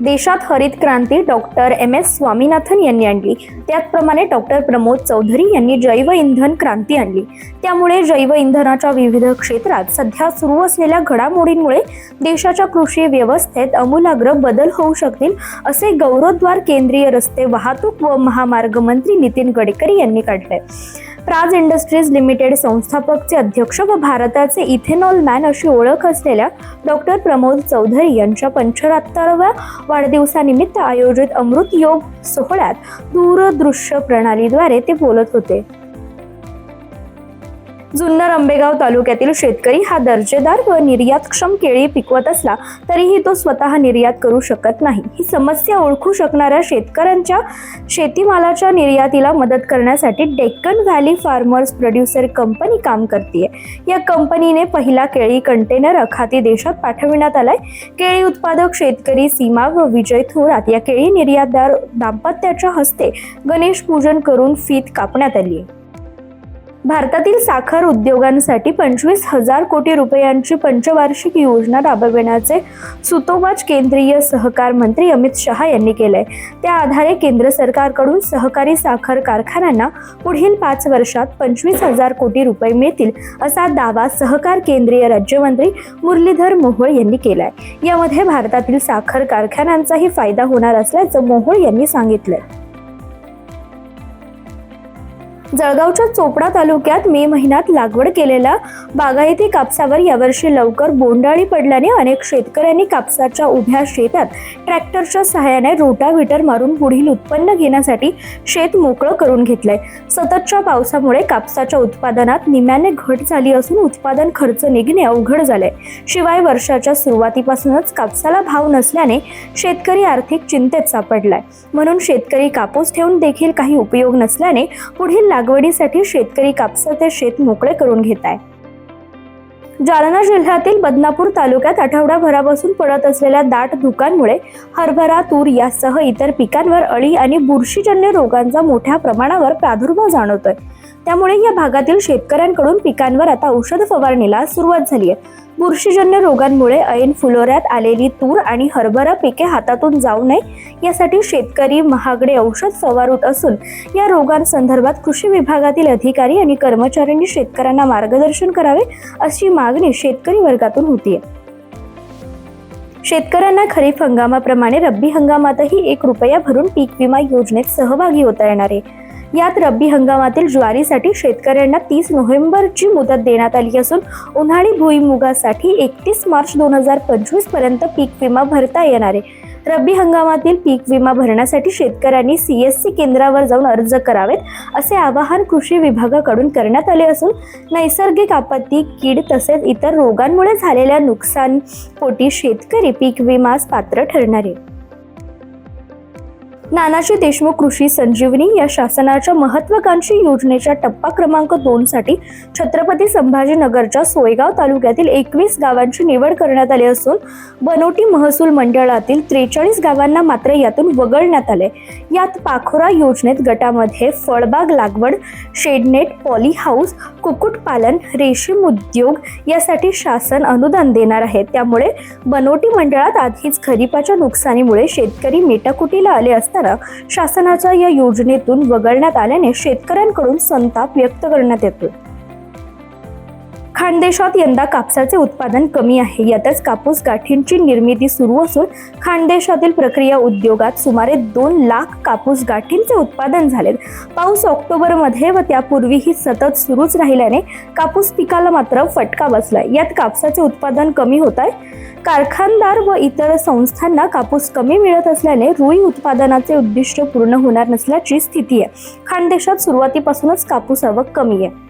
देशात हरित क्रांती doctor MS Swaminathan यांनी आणली, त्याचप्रमाणे डॉक्टर प्रमोद चौधरी यांनी जैव इंधन क्रांती आणली। त्यामुळे जैव इंधनाच्या विविध क्षेत्रात सध्या सुरू असलेल्या घडामोडींमुळे देशाच्या कृषी व्यवस्थेत आमूलाग्र बदल होऊ शकतील, असे गौरवोद्गार केंद्रीय रस्ते वाहतूक व महामार्ग मंत्री नितीन गडकरी यांनी काढले। प्राज इंडस्ट्रीज लिमिटेड संस्थापकचे अध्यक्ष व भारताचे इथेनॉल मॅन अशी ओळख असलेल्या डॉक्टर प्रमोद चौधरी यांच्या 75व्या वाढदिवसानिमित्त आयोजित अमृत योग सोहळ्यात दूरदृश्य प्रणालीद्वारे ते बोलत होते। जुन्नर आंबेगाव तालुक्यातील शेतकरी हा दर्जेदार व निर्यातक्षम केळी पिकवत असला तरीही तो स्वतः निर्यात करू शकत नाही। ही समस्या ओळखू शकणाऱ्या शेतकऱ्यांच्या शेतीमालाच्या निर्यातीला मदत करण्यासाठी Deccan valley farmers producer company काम करते। या कंपनीने पहिला केळी कंटेनर अखाती देशात पाठविण्यात आलाय। केळी उत्पादक शेतकरी सीमा व विजय थोरात या केळी निर्यातदार दाम्पत्याच्या हस्ते गणेश पूजन करून फीत कापण्यात आली। भारतातील साखर उद्योगांसाठी 25,000 कोटी रुपयांची पंचवार्षिक योजना राबविण्याचे सूतोवाच केंद्रीय सहकार मंत्री अमित शहा यांनी केले। त्या आधारे केंद्र सरकारकडून सहकारी साखर कारखान्यांना पुढील 5 वर्षात 25,000 कोटी रुपये मिळतील, असा दावा सहकार केंद्रीय राज्यमंत्री मुरलीधर मोहोळ यांनी केलाय। यामध्ये भारतातील साखर कारखान्यांचाही फायदा होणार असल्याचं मोहोळ यांनी सांगितलं। जळगावच्या चोपडा तालुक्यात मे महिन्यात लागवड केलेल्या बागायती कापसावर यावर्षी लवकर बोंडअळी पडल्याने अनेक शेतकऱ्यांनी कापसाच्या उभ्या शेतात ट्रॅक्टरच्या सहाय्याने रोटाव्हिटर मारून पुढील उत्पन्न घेण्यासाठी शेत मोकळं करून घेतलंय। सततच्या पावसामुळे कापसाच्या उत्पादनात निम्म्याने घट झाली असून उत्पादन खर्च निघणे अवघड झालंय। शिवाय वर्षाच्या सुरुवातीपासूनच कापसाला भाव नसल्याने शेतकरी आर्थिक चिंतेत सापडलाय। म्हणून शेतकरी कापूस ठेवून देखील काही उपयोग नसल्याने पुढील लागवडीसाठी शेतकरी कापसाचे शेत मोकळे करून घेत आहे। जालना जिल्ह्यातील बदनापूर तालुक्यात आठवडाभरापासून पडत असलेल्या दाट धुक्यांमुळे हरभरा, तूर यासह इतर पिकांवर अळी आणि बुरशीजन्य रोगांचा मोठ्या प्रमाणावर प्रादुर्भाव जाणवतोय। त्यामुळे या भागातील शेतकऱ्यांकडून पिकांवर आता औषध फवारणीला सुरुवात झाली आहे। बुरशीजन्य रोगांमुळे ऐन फुलोऱ्यात आलेली तूर आणि हरभरा पिके हातातून जाऊ नये यासाठी शेतकरी महागडे औषध फवारत असून या रोगांसंदर्भात कृषी विभागातील अधिकारी आणि कर्मचाऱ्यांनी शेतकऱ्यांना मार्गदर्शन करावे, अशी मागणी शेतकरी वर्गातून होतीये। शेतकऱ्यांना खरीप हंगामाप्रमाणे रब्बी हंगामातही 1 रुपया भरून पीक विमा योजनेत सहभागी होता येणार आहे। यात रब्बी हंगामातील ज्वारीसाठी शेतकऱ्यांना 30 नोव्हेंबरची मुदत देण्यात आली असून उन्हाळी भुईमुगासाठी 31 मार्च 2025 पर्यंत पीक विमा भरता येणार आहे। रब्बी हंगामातील पीक विमा भरण्यासाठी शेतकऱ्यांनी CSC केंद्रावर जाऊन अर्ज करावेत, असे आवाहन कृषी विभागाकडून करण्यात आले असून नैसर्गिक आपत्ती, कीड तसेच इतर रोगांमुळे झालेल्या नुकसानपोटी शेतकरी पीक विमास पात्र ठरणार आहे। नानाजी देशमुख कृषी संजीवनी या शासनाच्या महत्त्वाकांक्षी योजनेच्या टप्पा क्रमांक 2 साठी छत्रपती संभाजीनगरच्या सोयगाव तालुक्यातील 21 गावांची निवड करण्यात आली असून बनोटी महसूल मंडळातील 43 गावांना मात्र यातून वगळण्यात आले। यात पाखोरा योजनेत गटामध्ये फळबाग लागवड, शेडनेट, पॉली हाऊस, कुक्कुटपालन, रेशीम उद्योग यासाठी शासन अनुदान देणार आहे। त्यामुळे बनोटी मंडळात आधीच खरीपाच्या नुकसानीमुळे शेतकरी मेटाकुटीला आले असतात। शासनाच्या या योजनेतून वगळण्यात आल्याने शेतकऱ्यांकडून संताप व्यक्त करण्यात येतो। खानदेशात यंदा कापसाचे उत्पादन कमी आहे। यातच कापूस गाठींची निर्मिती सुरू असून खानदेशातील प्रक्रिया उद्योगात सुमारे 2 लाख कापूस गाठींचे उत्पादन झाले। पाऊस ऑक्टोबरमध्ये व त्यापूर्वीही सतत सुरूच राहिल्याने कापूस पिकाला मात्र फटका बसलाय। यात कापसाचे उत्पादन कमी होत आहे। कारखानदार व इतर संस्थांना कापूस कमी मिळत असल्याने रुई उत्पादनाचे उद्दिष्ट पूर्ण होणार नसल्याची स्थिती आहे। खानदेशात सुरुवातीपासूनच कापूस आवक कमी आहे।